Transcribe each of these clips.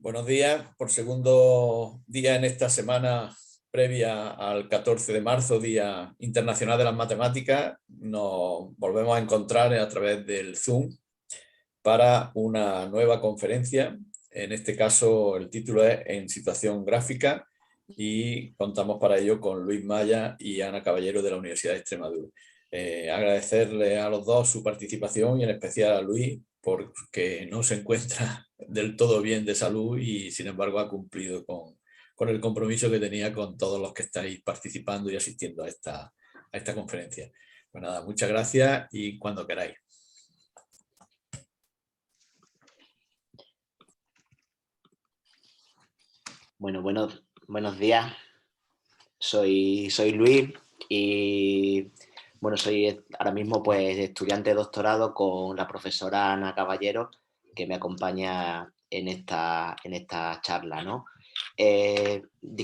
Buenos días, por segundo día en esta semana previa al 14 de marzo, Día Internacional de las Matemáticas. Nos volvemos a encontrar a través del Zoom para una nueva conferencia. En este caso el título es En situación gráfica y contamos para ello con Luis Maya y Ana Caballero de la Universidad de Extremadura. Agradecerle a los dos su participación y en especial a Luis porque no se encuentra del todo bien de salud y sin embargo ha cumplido con el compromiso que tenía con todos los que estáis participando y asistiendo a esta conferencia. Pues nada, muchas gracias y cuando queráis. Bueno, buenos días. Soy Luis y bueno, soy ahora mismo pues estudiante de doctorado con la profesora Ana Caballero, que me acompaña en esta charla, ¿no?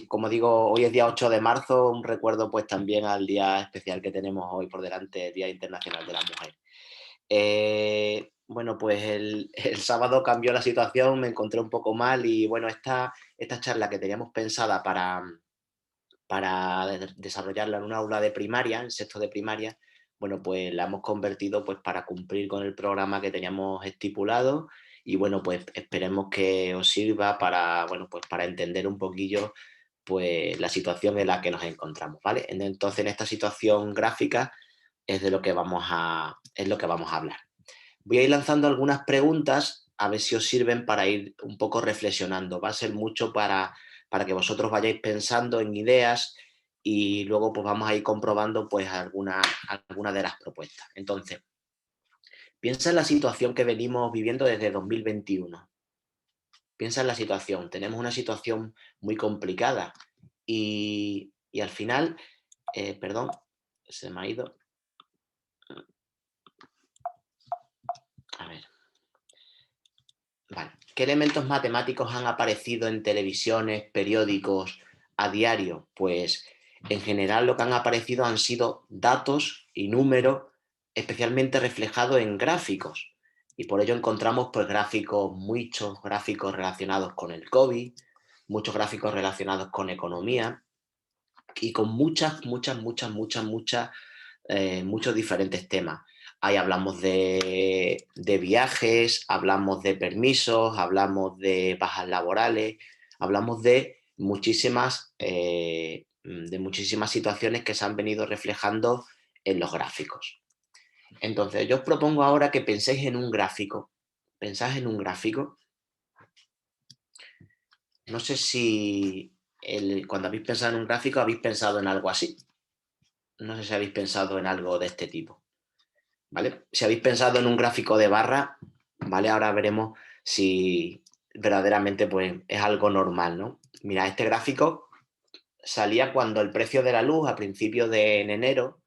Como digo, hoy es día 8 de marzo, un recuerdo pues también al día especial que tenemos hoy por delante, el Día Internacional de la Mujer. Bueno, pues el sábado cambió la situación, me encontré un poco mal y bueno, esta charla que teníamos pensada para desarrollarla en un aula de primaria, en sexto de primaria, bueno, pues la hemos convertido pues para cumplir con el programa que teníamos estipulado y bueno, pues esperemos que os sirva para, bueno, pues para entender un poquillo pues la situación en la que nos encontramos, ¿vale? Entonces, en esta situación gráfica es de lo que es lo que vamos a hablar. Voy a ir lanzando algunas preguntas a ver si os sirven para ir un poco reflexionando. Va a ser mucho para que vosotros vayáis pensando en ideas y luego pues vamos a ir comprobando pues alguna de las propuestas. Entonces, piensa en la situación que venimos viviendo desde 2021. Piensa en la situación. Tenemos una situación muy complicada y al final, perdón, se me ha ido. A ver. Vale. ¿Qué elementos matemáticos han aparecido en televisiones, periódicos, a diario? Pues en general lo que han aparecido han sido datos y números, especialmente reflejados en gráficos. Y por ello encontramos pues gráficos, muchos gráficos relacionados con el COVID, muchos gráficos relacionados con economía y con muchos diferentes temas. Ahí hablamos de viajes, hablamos de permisos, hablamos de bajas laborales, hablamos de muchísimas situaciones que se han venido reflejando en los gráficos. Entonces, yo os propongo ahora que penséis en un gráfico. Pensáis en un gráfico. No sé si cuando habéis pensado en un gráfico habéis pensado en algo así. No sé si habéis pensado en algo de este tipo. ¿Vale? Si habéis pensado en un gráfico de barra, ¿vale? Ahora veremos si verdaderamente pues, es algo normal, ¿no? Mira, este gráfico salía cuando el precio de la luz a principios de enero,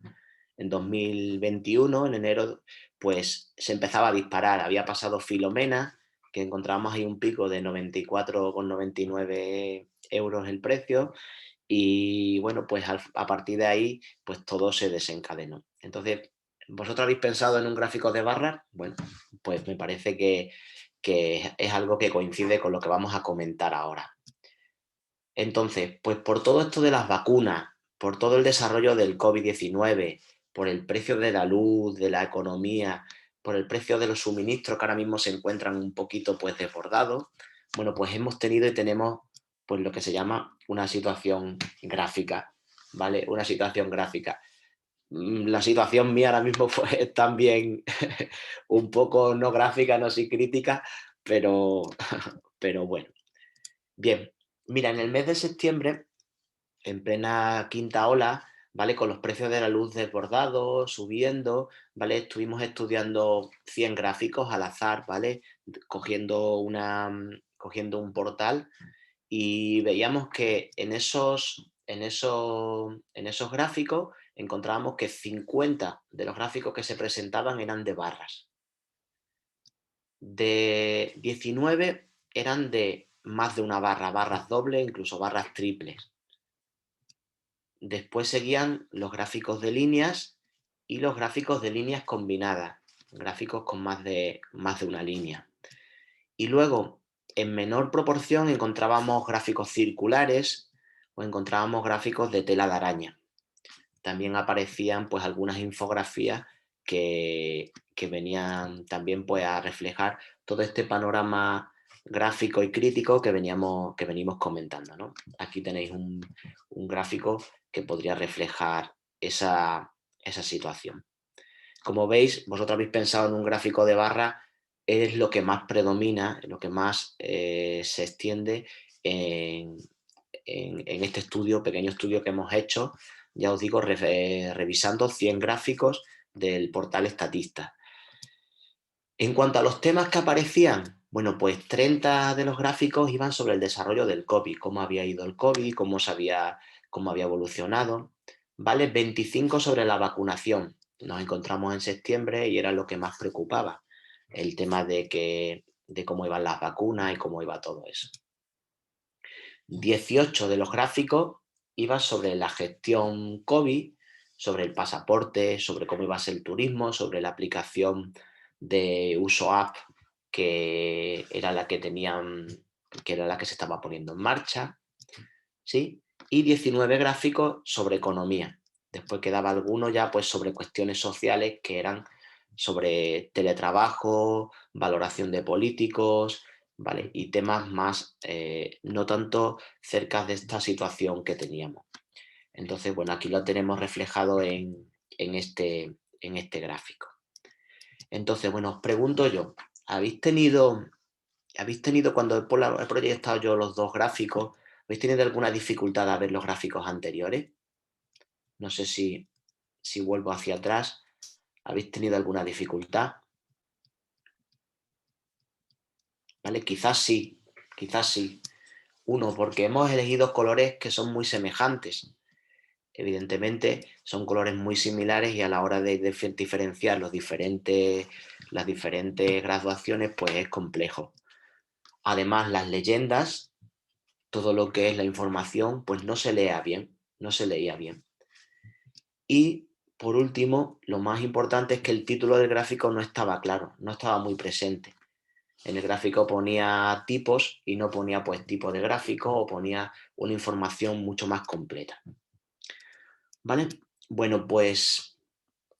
en 2021, en enero, pues se empezaba a disparar. Había pasado Filomena, que encontramos ahí un pico de 94,99 euros el precio, y bueno, pues a partir de ahí, pues todo se desencadenó. Entonces, ¿vosotros habéis pensado en un gráfico de barras? Bueno, pues me parece que es algo que coincide con lo que vamos a comentar ahora. Entonces, pues por todo esto de las vacunas, por todo el desarrollo del COVID-19, por el precio de la luz, de la economía, por el precio de los suministros que ahora mismo se encuentran un poquito pues desbordados, bueno, pues hemos tenido y tenemos pues lo que se llama una situación gráfica, ¿vale? Una situación gráfica. La situación mía ahora mismo pues también un poco no gráfica, no sí crítica, pero, pero bueno. Bien, mira, en el mes de septiembre, en plena quinta ola, ¿vale? Con los precios de la luz desbordados, subiendo, ¿vale? Estuvimos estudiando 100 gráficos al azar, ¿vale? Cogiendo un portal y veíamos que en esos gráficos encontrábamos que 50 de los gráficos que se presentaban eran de barras. De 19 eran de más de una barra, barras dobles, incluso barras triples. Después seguían los gráficos de líneas y los gráficos de líneas combinadas, gráficos con más de una línea. Y luego en menor proporción encontrábamos gráficos circulares o encontrábamos gráficos de tela de araña. También aparecían pues algunas infografías que venían también pues a reflejar todo este panorama gráfico y crítico que venimos comentando, ¿no? Aquí tenéis un gráfico que podría reflejar esa situación. Como veis, vosotros habéis pensado en un gráfico de barra, es lo que más predomina, lo que más se extiende en este estudio, pequeño estudio que hemos hecho, ya os digo, revisando 100 gráficos del portal Statista. En cuanto a los temas que aparecían, bueno, pues 30 de los gráficos iban sobre el desarrollo del COVID, cómo había ido el COVID, cómo había evolucionado, ¿vale? 25 sobre la vacunación. Nos encontramos en septiembre y era lo que más preocupaba, el tema de cómo iban las vacunas y cómo iba todo eso. 18 de los gráficos iban sobre la gestión COVID, sobre el pasaporte, sobre cómo iba a ser el turismo, sobre la aplicación de uso app que era la que era la que se estaba poniendo en marcha, ¿sí? Y 19 gráficos sobre economía. Después quedaba alguno ya pues sobre cuestiones sociales que eran sobre teletrabajo, valoración de políticos, ¿vale? Y temas más no tanto cerca de esta situación que teníamos. Entonces, bueno, aquí lo tenemos reflejado en este gráfico. Entonces, bueno, os pregunto yo, ¿habéis tenido cuando he proyectado yo los dos gráficos, habéis tenido alguna dificultad a ver los gráficos anteriores? No sé si vuelvo hacia atrás, ¿habéis tenido alguna dificultad? ¿Vale? Quizás sí. Uno, porque hemos elegido colores que son muy semejantes. Evidentemente son colores muy similares y a la hora de diferenciar las diferentes graduaciones pues es complejo. Además, las leyendas, todo lo que es la información, pues no se leía bien. Y por último, lo más importante es que el título del gráfico no estaba claro, no estaba muy presente. En el gráfico ponía tipos y no ponía pues tipo de gráfico o ponía una información mucho más completa. ¿Vale? Bueno, pues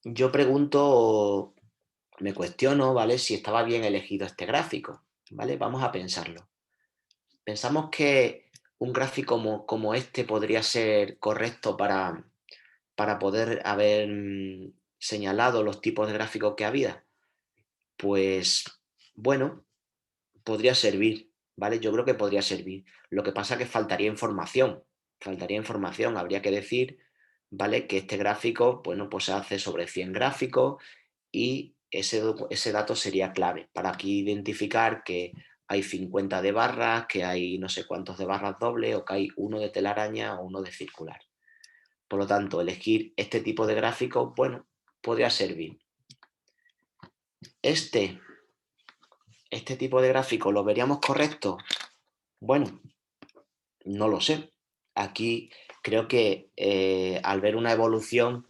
yo pregunto, me cuestiono, ¿vale? Si estaba bien elegido este gráfico, ¿vale? Vamos a pensarlo. Pensamos que un gráfico como este podría ser correcto para poder haber señalado los tipos de gráficos que había. Pues, bueno, podría servir, ¿vale? Yo creo que podría servir. Lo que pasa es que faltaría información, habría que decir, ¿vale? Que este gráfico, bueno, pues se hace sobre 100 gráficos y ese dato sería clave para aquí identificar que hay 50 de barras, que hay no sé cuántos de barras dobles o que hay uno de telaraña o uno de circular. Por lo tanto, elegir este tipo de gráfico, bueno, podría servir. Este tipo de gráfico, ¿lo veríamos correcto? Bueno, no lo sé. Aquí creo que al ver una evolución,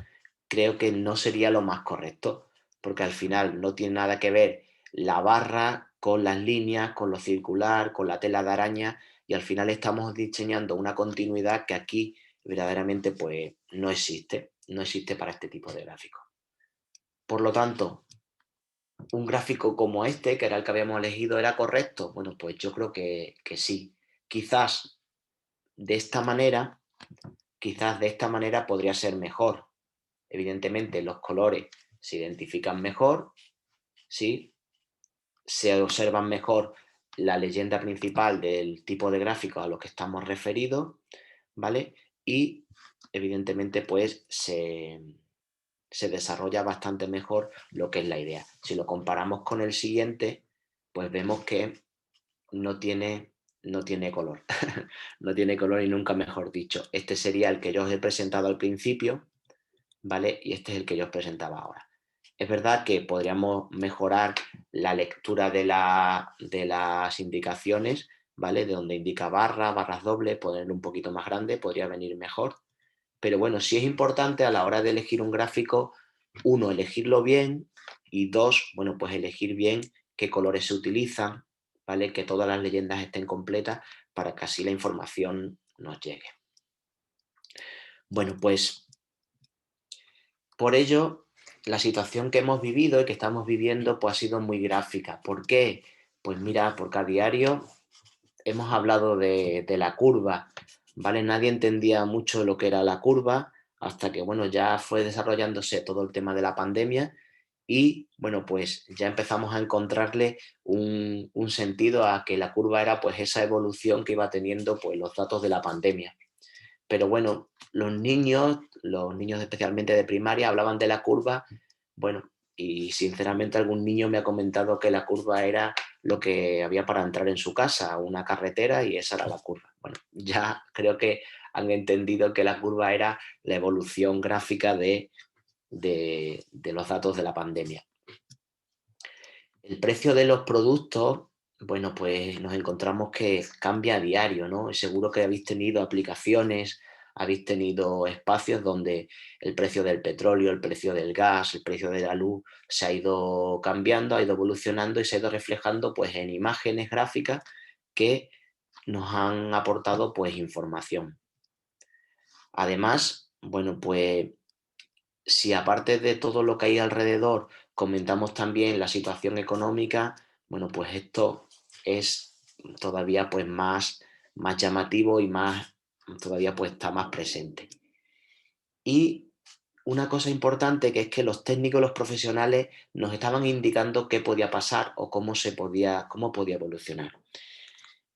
creo que no sería lo más correcto, porque al final no tiene nada que ver la barra con las líneas, con lo circular, con la tela de araña, y al final estamos diseñando una continuidad que aquí verdaderamente pues no existe para este tipo de gráficos. Por lo tanto, un gráfico como este, que era el que habíamos elegido, ¿era correcto? Bueno, pues yo creo que sí. Quizás de esta manera podría ser mejor. Evidentemente los colores se identifican mejor, ¿sí? Se observan mejor la leyenda principal del tipo de gráfico a lo que estamos referidos, ¿vale? Y evidentemente pues se desarrolla bastante mejor lo que es la idea. Si lo comparamos con el siguiente, pues vemos que no tiene color. No tiene color y nunca mejor dicho. Este sería el que yo os he presentado al principio, ¿vale? Y este es el que yo os presentaba ahora. Es verdad que podríamos mejorar la lectura de las indicaciones, ¿vale? De donde indica barras dobles, ponerlo un poquito más grande, podría venir mejor. Pero bueno, sí es importante a la hora de elegir un gráfico, elegirlo bien y dos, bueno, pues elegir bien qué colores se utilizan, ¿vale? Que todas las leyendas estén completas para que así la información nos llegue. Bueno, pues por ello, la situación que hemos vivido y que estamos viviendo pues ha sido muy gráfica. ¿Por qué? Pues mira, porque a diario hemos hablado de la curva, ¿vale? Nadie entendía mucho lo que era la curva hasta que, bueno, ya fue desarrollándose todo el tema de la pandemia y, bueno, pues ya empezamos a encontrarle un sentido a que la curva era pues esa evolución que iba teniendo pues los datos de la pandemia. Pero bueno, los niños especialmente de primaria, hablaban de la curva, bueno, y sinceramente algún niño me ha comentado que la curva era lo que había para entrar en su casa, una carretera, y esa era la curva. Bueno, ya creo que han entendido que la curva era la evolución gráfica de los datos de la pandemia. El precio de los productos, bueno, pues nos encontramos que cambia a diario, ¿no? Y seguro que habéis tenido aplicaciones, habéis tenido espacios donde el precio del petróleo, el precio del gas, el precio de la luz se ha ido cambiando, ha ido evolucionando y se ha ido reflejando pues en imágenes gráficas que nos han aportado pues información. Además, bueno, pues si aparte de todo lo que hay alrededor comentamos también la situación económica, bueno, pues esto es todavía pues más llamativo y todavía pues está más presente. Y una cosa importante que es que los técnicos, los profesionales nos estaban indicando qué podía pasar o cómo podía evolucionar.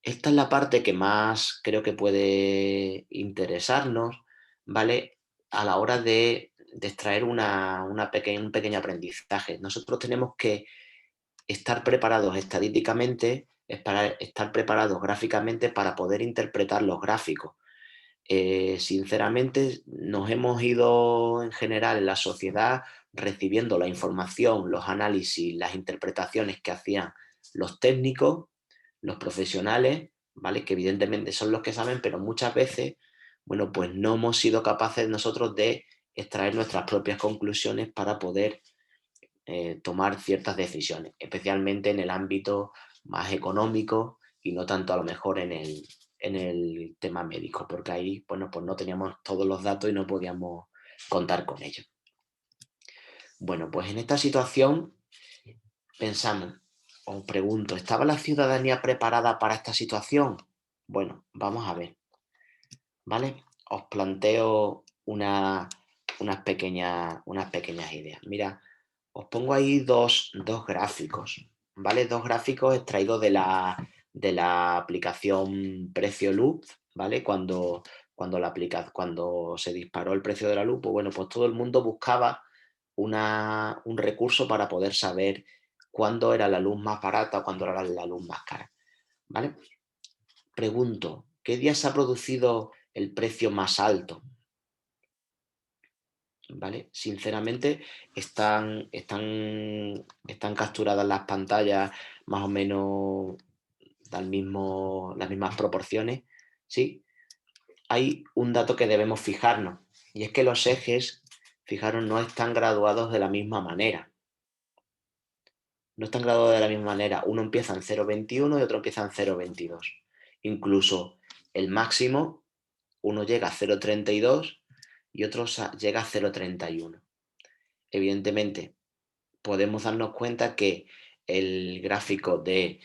Esta es la parte que más creo que puede interesarnos, ¿vale? A la hora de extraer un pequeño aprendizaje. Nosotros tenemos que estar preparados estadísticamente, estar preparados gráficamente para poder interpretar los gráficos. Sinceramente, nos hemos ido en general en la sociedad recibiendo la información, los análisis, las interpretaciones que hacían los técnicos, los profesionales, ¿vale? Que evidentemente son los que saben, pero muchas veces, bueno, pues no hemos sido capaces nosotros de extraer nuestras propias conclusiones para poder tomar ciertas decisiones, especialmente en el ámbito más económico y no tanto a lo mejor en el tema médico, porque ahí, bueno, pues no teníamos todos los datos y no podíamos contar con ellos. Bueno, pues en esta situación pensamos, os pregunto, ¿estaba la ciudadanía preparada para esta situación? Bueno, vamos a ver, ¿vale? Os planteo unas pequeñas ideas. Mira, os pongo ahí dos gráficos, ¿vale? Dos gráficos extraídos de la aplicación Precio Luz, ¿vale? Cuando se disparó el precio de la luz, pues bueno, pues todo el mundo buscaba un recurso para poder saber cuándo era la luz más barata o cuándo era la luz más cara, ¿vale? Pregunto, ¿qué día se ha producido el precio más alto? ¿Vale? Sinceramente, están capturadas las pantallas más o menos las mismas proporciones, ¿sí? Hay un dato que debemos fijarnos, y es que los ejes, fijaros, no están graduados de la misma manera. No están graduados de la misma manera. Uno empieza en 0,21 y otro empieza en 0,22. Incluso el máximo, uno llega a 0,32 y otro llega a 0,31. Evidentemente, podemos darnos cuenta que el gráfico del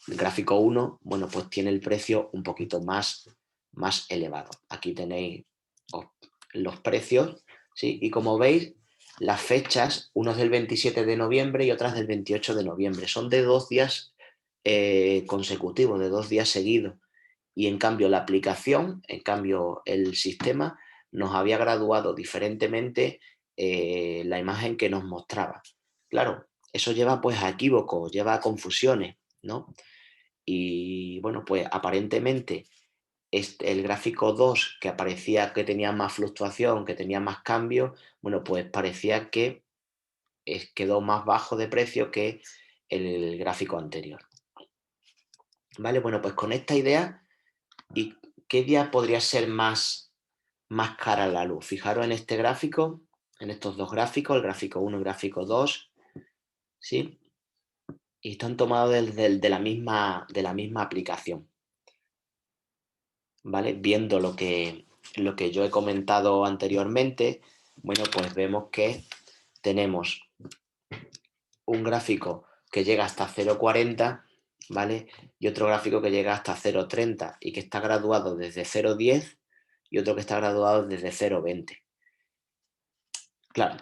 gráfico 1, bueno, pues tiene el precio un poquito más elevado. Aquí tenéis los precios, ¿sí? Y como veis, las fechas, unos del 27 de noviembre y otras del 28 de noviembre. Son de 2 días consecutivos, de 2 días seguidos. Y en cambio el sistema nos había graduado diferentemente la imagen que nos mostraba. Claro, eso lleva pues a equívocos, lleva a confusiones, ¿no? Y bueno, pues aparentemente el gráfico 2, que aparecía que tenía más fluctuación, que tenía más cambio, bueno, pues parecía que quedó más bajo de precio que el gráfico anterior. Vale, bueno, pues con esta idea, ¿y qué día podría ser más cara la luz? Fijaros en este gráfico, en estos dos gráficos, el gráfico 1 y el gráfico 2, ¿sí? y están tomados de la misma aplicación, ¿vale? Viendo lo que yo he comentado anteriormente, bueno, pues vemos que tenemos un gráfico que llega hasta 0,40, ¿vale? Y otro gráfico que llega hasta 0,30 y que está graduado desde 0,10 y otro que está graduado desde 0,20. Claro,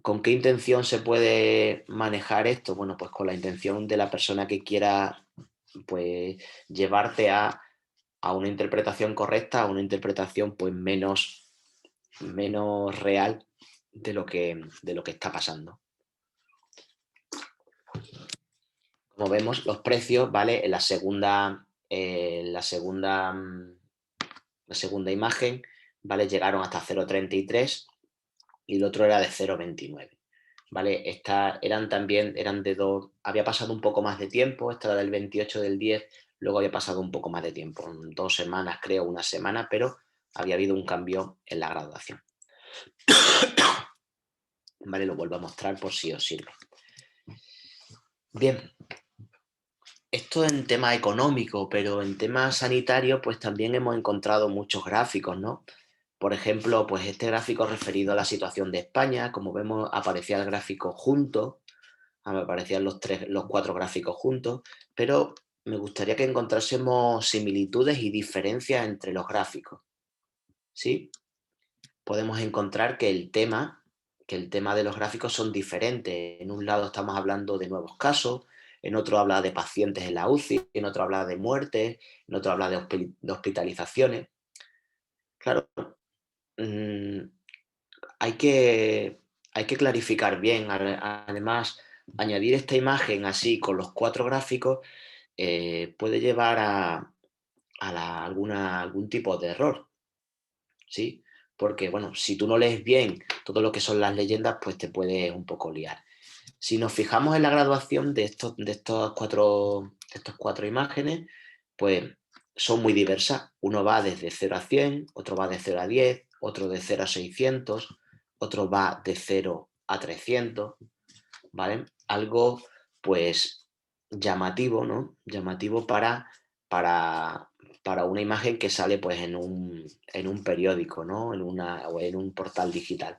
¿con qué intención se puede manejar esto? Bueno, pues con la intención de la persona que quiera, pues, llevarte a una interpretación correcta, a una interpretación pues menos real de lo que está pasando. Como vemos, los precios, ¿vale? En la segunda imagen, ¿vale? Llegaron hasta 0,33 y el otro era de 0,29. ¿Vale? Eran de dos, había pasado un poco más de tiempo, esta era del 28 del 10, luego había pasado un poco más de tiempo, 2 semanas creo, una semana, pero había habido un cambio en la graduación. Vale, lo vuelvo a mostrar por si os sirve. Bien, esto en tema económico, pero en tema sanitario, pues también hemos encontrado muchos gráficos, ¿no? Por ejemplo, pues este gráfico referido a la situación de España, como vemos, aparecía el gráfico junto, me aparecían los 4 gráficos juntos, pero me gustaría que encontrásemos similitudes y diferencias entre los gráficos, ¿sí? Podemos encontrar que el tema de los gráficos son diferentes. En un lado estamos hablando de nuevos casos, en otro habla de pacientes en la UCI, en otro habla de muertes, en otro habla de hospitalizaciones. Claro, hay que clarificar bien. Además, añadir esta imagen así con los 4 gráficos puede llevar a algún tipo de error, ¿sí? Porque, bueno, si tú no lees bien todo lo que son las leyendas, pues te puede un poco liar. Si nos fijamos en la graduación de estas cuatro imágenes, pues son muy diversas. Uno va desde 0 a 100, otro va de 0 a 10, otro de 0 a 600, otro va de 0 a 300, ¿vale? Algo, pues, llamativo, ¿no? Llamativo para, una imagen que sale, pues, en un periódico, ¿no? O en un portal digital.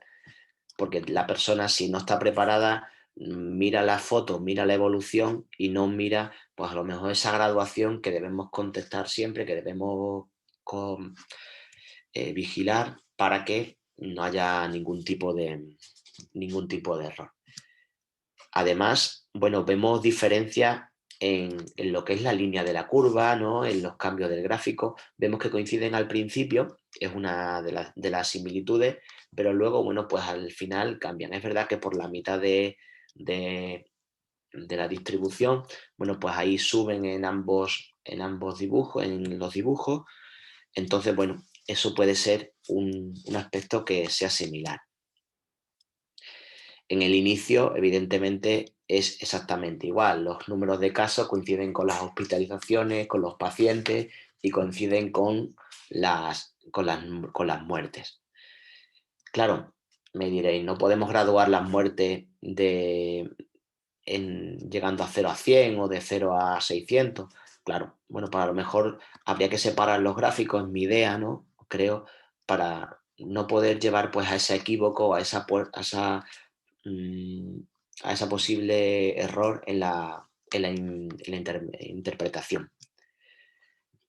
Porque la persona, si no está preparada, mira la foto, mira la evolución y no mira, pues, a lo mejor esa graduación que debemos contestar siempre, que debemos vigilar para que no haya ningún tipo de error. Además, bueno, vemos diferencias en lo que es la línea de la curva, ¿no? En los cambios del gráfico. Vemos que coinciden al principio, es una de las similitudes, pero luego, bueno, pues al final cambian. Es verdad que por la mitad de la distribución, bueno, pues ahí suben en ambos dibujos, en los dibujos. Entonces, bueno, eso puede ser un aspecto que sea similar. En el inicio, evidentemente, es exactamente igual. Los números de casos coinciden con las hospitalizaciones, con los pacientes y coinciden con las muertes. Claro, me diréis, no podemos graduar las muertes llegando a 0 a 100 o de 0 a 600. Claro, bueno, para lo mejor habría que separar los gráficos, es mi idea, ¿no? Creo, para no poder llevar, pues, a ese equívoco, a esa posible error en la interpretación.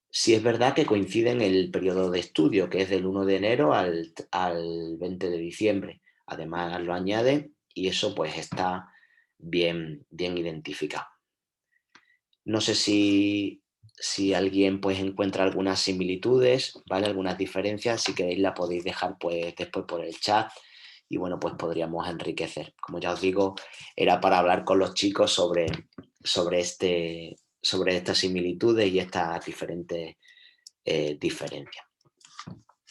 Sí es verdad que coinciden el periodo de estudio, que es del 1 de enero al 20 de diciembre. Además lo añade y eso, pues, está bien identificado. No sé si alguien, pues, encuentra algunas similitudes, ¿vale? Algunas diferencias. Si queréis la podéis dejar, pues, después por el chat y, bueno, pues podríamos enriquecer. Como ya os digo, era para hablar con los chicos sobre estas similitudes y estas diferentes diferencias.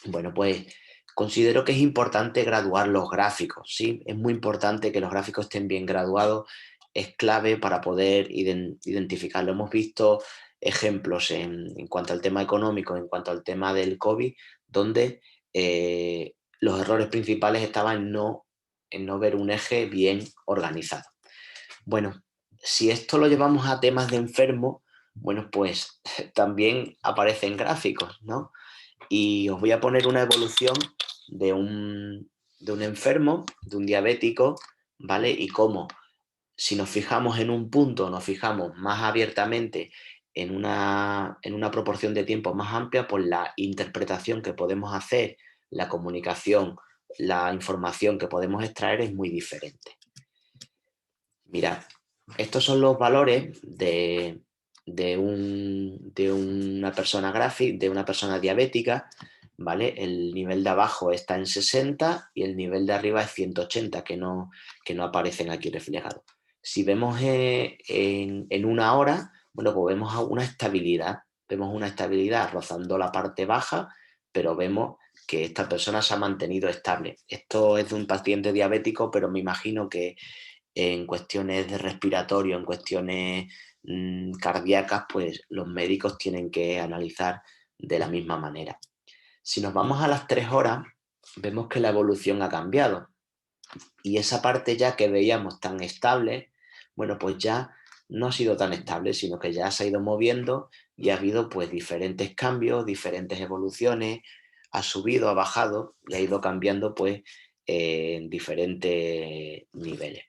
Bueno, pues considero que es importante graduar los gráficos, ¿sí? Es muy importante que los gráficos estén bien graduados, es clave para poder identificarlo. Hemos visto ejemplos en cuanto al tema económico, en cuanto al tema del COVID, donde los errores principales estaban en no ver un eje bien organizado. Bueno, si esto lo llevamos a temas de enfermo, bueno, pues también aparecen gráficos, ¿no? Y os voy a poner una evolución de un enfermo, de un diabético, ¿vale? Y cómo, si nos fijamos en un punto, nos fijamos más abiertamente en una proporción de tiempo más amplia, pues la interpretación que podemos hacer, la comunicación, la información que podemos extraer es muy diferente. Mirad, estos son los valores de una persona gráfica, de una persona diabética, ¿vale? El nivel de abajo está en 60 y el nivel de arriba es 180, que no aparecen aquí reflejados. Si vemos en una hora, bueno, pues vemos una estabilidad rozando la parte baja, pero vemos que esta persona se ha mantenido estable. Esto es de un paciente diabético, pero me imagino que en cuestiones de respiratorio, en cuestiones cardíacas, pues los médicos tienen que analizar de la misma manera. Si nos vamos a las 3 horas, vemos que la evolución ha cambiado. Y esa parte ya que veíamos tan estable, bueno, pues ya no ha sido tan estable, sino que ya se ha ido moviendo y ha habido pues diferentes cambios, diferentes evoluciones, ha subido, ha bajado y ha ido cambiando pues en diferentes niveles.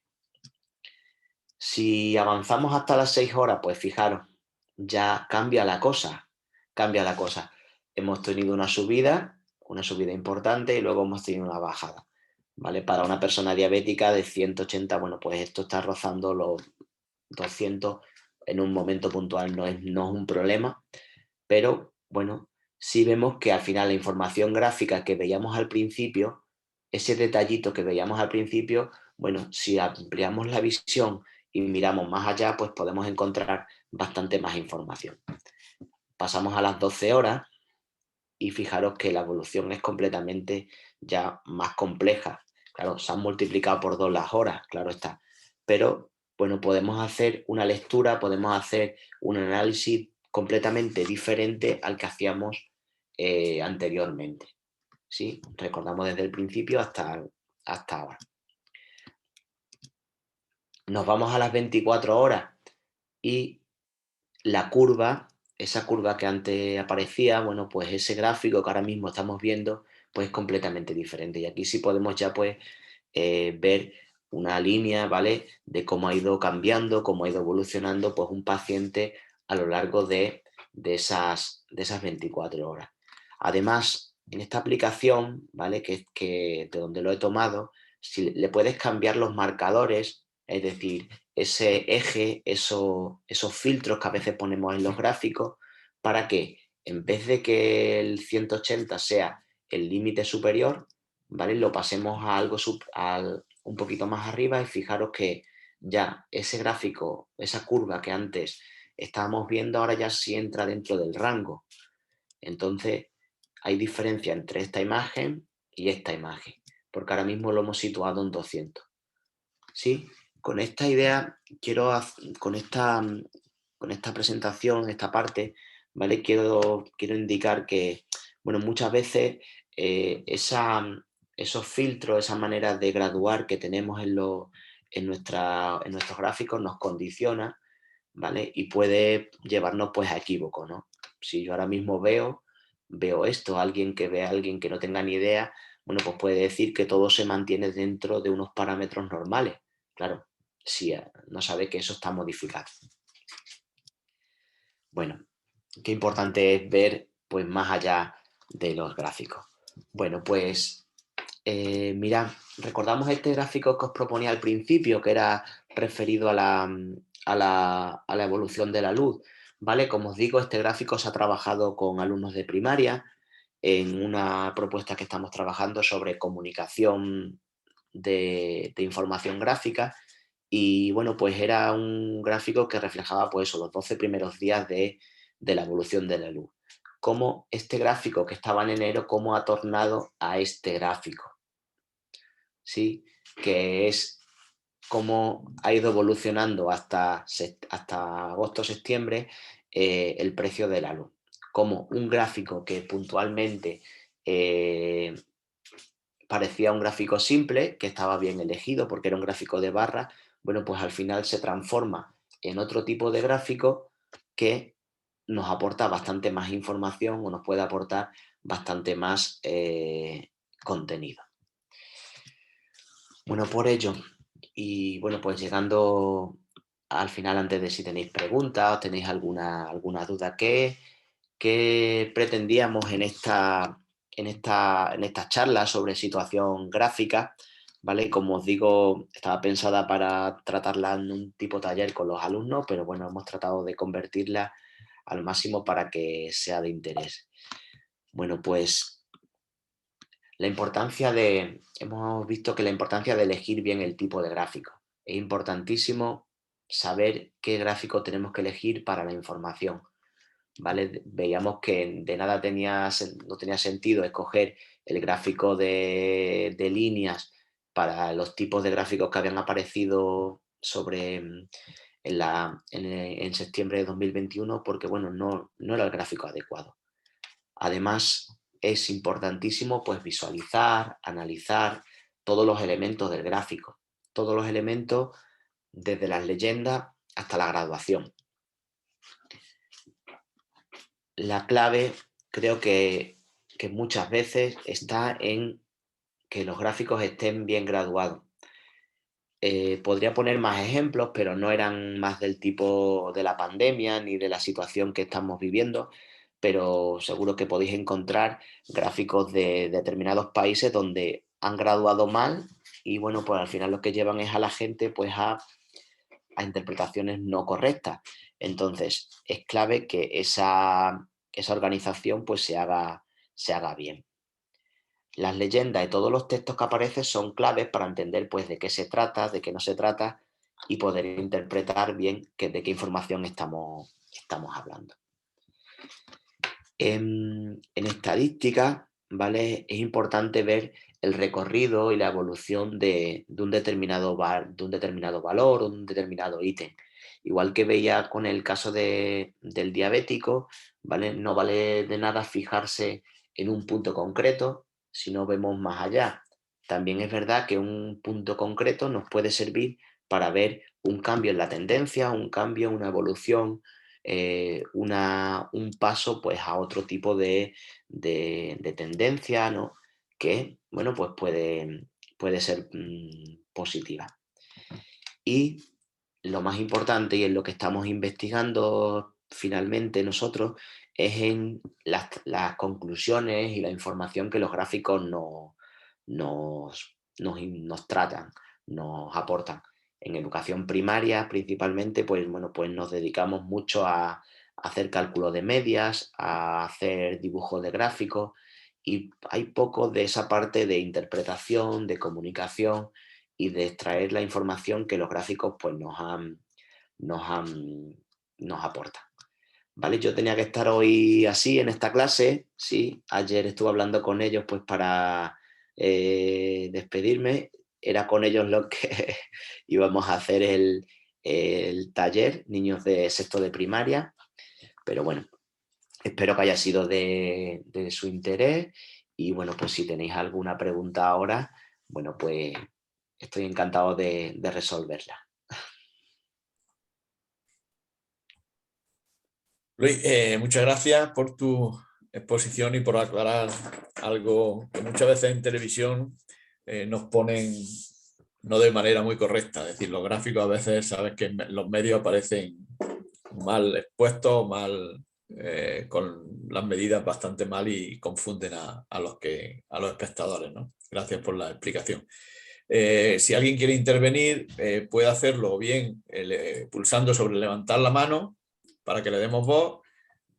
Si avanzamos hasta las 6 horas, pues fijaros, ya cambia la cosa, cambia la cosa. Hemos tenido una subida importante y luego hemos tenido una bajada, ¿vale? Para una persona diabética de 180, bueno, pues esto está rozando los 200 en un momento puntual, no es un problema, pero bueno, sí vemos que al final la información gráfica que veíamos al principio, ese detallito que veíamos al principio, bueno, si ampliamos la visión y miramos más allá, pues podemos encontrar bastante más información. Pasamos a las 12 horas y fijaros que la evolución es completamente ya más compleja. Claro, se han multiplicado por 2 las horas, claro está. Pero bueno, podemos hacer una lectura, podemos hacer un análisis completamente diferente al que hacíamos anteriormente. ¿Sí? Recordamos desde el principio hasta ahora. Nos vamos a las 24 horas y la curva, esa curva que antes aparecía, bueno, pues ese gráfico que ahora mismo estamos viendo, pues es completamente diferente. Y aquí sí podemos ya pues ver una línea, ¿vale? De cómo ha ido cambiando, cómo ha ido evolucionando pues un paciente a lo largo de esas 24 horas. Además, en esta aplicación, ¿vale? Que de donde lo he tomado, si le puedes cambiar los marcadores, es decir, ese eje, esos filtros que a veces ponemos en los gráficos, para que en vez de que el 180 sea el límite superior, ¿vale? Lo pasemos a algo un poquito más arriba y fijaros que ya ese gráfico, esa curva que antes estábamos viendo, ahora ya sí entra dentro del rango. Entonces, hay diferencia entre esta imagen y esta imagen, porque ahora mismo lo hemos situado en 200. ¿Sí? Con esta idea, con esta presentación, esta parte, ¿vale? Quiero indicar que, bueno, muchas veces esos filtros, esa manera de graduar que tenemos en nuestros gráficos nos condiciona, ¿vale? Y puede llevarnos pues a equívoco, ¿no? Si yo ahora mismo veo esto, alguien que ve a alguien que no tenga ni idea, bueno, pues puede decir que todo se mantiene dentro de unos parámetros normales. Claro, si no sabe que eso está modificado. Bueno, qué importante es ver pues más allá de los gráficos. Bueno, pues mirad, recordamos este gráfico que os proponía al principio, que era referido a la evolución de la luz, ¿vale? Como os digo, este gráfico se ha trabajado con alumnos de primaria en una propuesta que estamos trabajando sobre comunicación de información gráfica y bueno, pues era un gráfico que reflejaba pues eso, los 12 primeros días de la evolución de la luz. Cómo este gráfico que estaba en enero, cómo ha tornado a este gráfico, ¿sí? Que es cómo ha ido evolucionando hasta agosto-septiembre el precio de la luz. Como un gráfico que puntualmente parecía un gráfico simple, que estaba bien elegido porque era un gráfico de barra, bueno, pues al final se transforma en otro tipo de gráfico que nos aporta bastante más información o nos puede aportar bastante más contenido. Bueno, por ello, y bueno, pues llegando al final, antes de si tenéis preguntas o tenéis alguna duda, ¿qué pretendíamos en estas charlas sobre situación gráfica? ¿Vale? Como os digo, estaba pensada para tratarla en un tipo taller con los alumnos, pero bueno, hemos tratado de convertirla al máximo para que sea de interés. Bueno, pues hemos visto que la importancia de elegir bien el tipo de gráfico. Es importantísimo saber qué gráfico tenemos que elegir para la información, ¿vale? Veíamos que de nada no tenía sentido escoger el gráfico de líneas para los tipos de gráficos que habían aparecido en septiembre de 2021, porque bueno, no era el gráfico adecuado. Además, es importantísimo pues visualizar, analizar todos los elementos del gráfico, todos los elementos desde las leyendas hasta la graduación. La clave creo que muchas veces está en que los gráficos estén bien graduados. Podría poner más ejemplos, pero no eran más del tipo de la pandemia ni de la situación que estamos viviendo, pero seguro que podéis encontrar gráficos de determinados países donde han graduado mal y bueno, pues al final lo que llevan es a la gente pues a interpretaciones no correctas. Entonces, es clave que esa organización pues se haga bien. Las leyendas y todos los textos que aparecen son claves para entender pues de qué se trata, de qué no se trata y poder interpretar bien de qué información estamos hablando. En estadística, ¿vale? Es importante ver el recorrido y la evolución de un determinado valor o un determinado ítem. Igual que veía con el caso del diabético, ¿vale? No vale de nada fijarse en un punto concreto si no vemos más allá. También es verdad que un punto concreto nos puede servir para ver un cambio en la tendencia, un cambio, una evolución, un paso pues a otro tipo de tendencia, ¿no? Que, bueno, pues puede ser positiva. Y lo más importante y en lo que estamos investigando finalmente nosotros es en las conclusiones y la información que los gráficos nos tratan, nos aportan. En educación primaria principalmente, pues bueno, pues nos dedicamos mucho a hacer cálculo de medias, a hacer dibujos de gráficos y hay poco de esa parte de interpretación, de comunicación y de extraer la información que los gráficos pues nos aportan. ¿Vale? Yo tenía que estar hoy así en esta clase, sí, ayer estuve hablando con ellos pues para despedirme, era con ellos lo que íbamos a hacer el taller, niños de sexto de primaria, pero bueno, espero que haya sido de su interés y bueno, pues si tenéis alguna pregunta ahora, bueno, pues estoy encantado de resolverla. Luis, muchas gracias por tu exposición y por aclarar algo que muchas veces en televisión nos ponen no de manera muy correcta. Es decir, los gráficos a veces sabes que los medios aparecen mal expuestos, con las medidas bastante mal y confunden a los espectadores, ¿no? Gracias por la explicación. Si alguien quiere intervenir, puede hacerlo bien pulsando sobre levantar la mano para que le demos voz,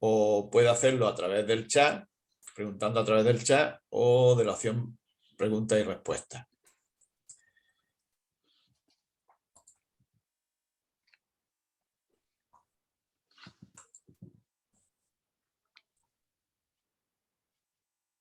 o puede hacerlo a través del chat, preguntando a través del chat o de la opción preguntas y respuestas.